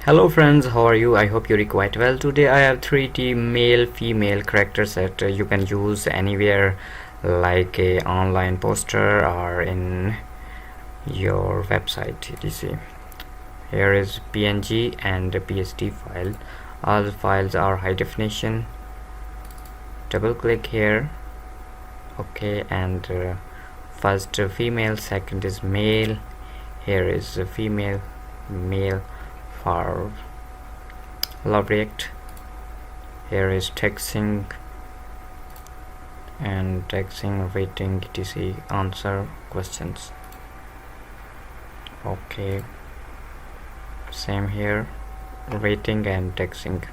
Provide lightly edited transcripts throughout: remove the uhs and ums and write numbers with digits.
Hello friends, how are you? I hope you're quite well. Today I have 3D male female character set you can use anywhere, like a online poster or in your website etc. Here is PNG and PSD file. All files are high definition. Double click here. Okay, and first female, second is male. Here is female, male for love react. Here is texting and texting, waiting etc. answer questions. Okay, same here, waiting and texting.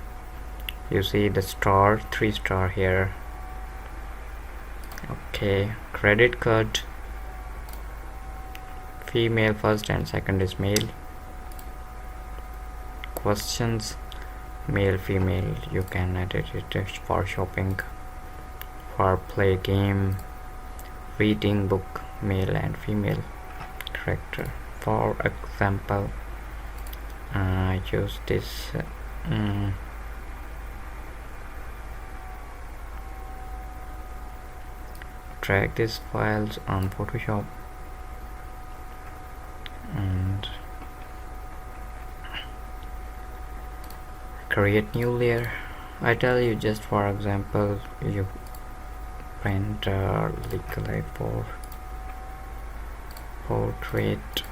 You see the star, 3 star here. Okay, credit card, female first and second is male. Questions, male female, you can edit it for shopping, for play game, reading book, male and female character. For example, I use this drag these files on Photoshop and create new layer. I tell you, just for example, you print like for portrait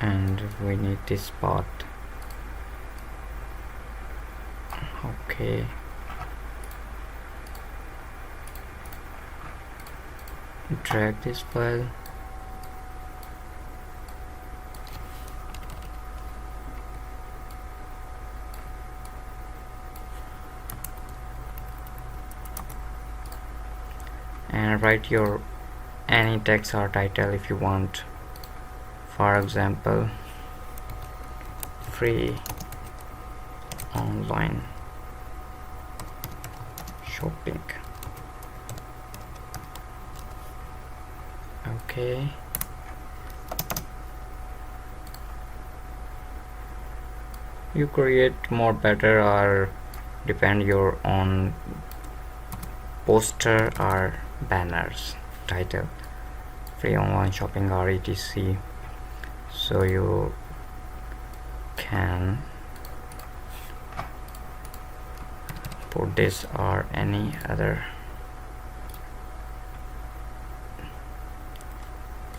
and we need this spot. Okay, drag this file and write your any text or title if you want. For example, free online shopping. Okay, you create more better or depend your own poster or banners title, free online shopping or etc. So you can put this or any other.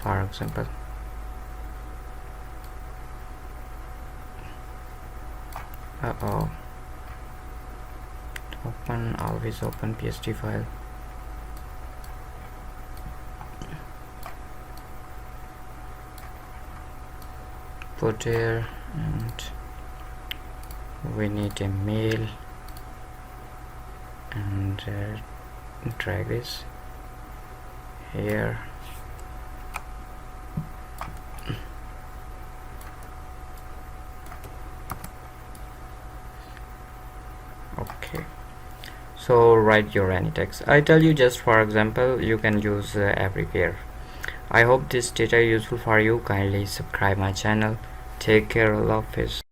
For example, always open PSD file. Put here, and we need a male and drag this here. Okay, so write your any text. I tell you, just for example, you can use everywhere. I hope this data is useful for you. Kindly subscribe my channel. Take care. Allah Hafiz.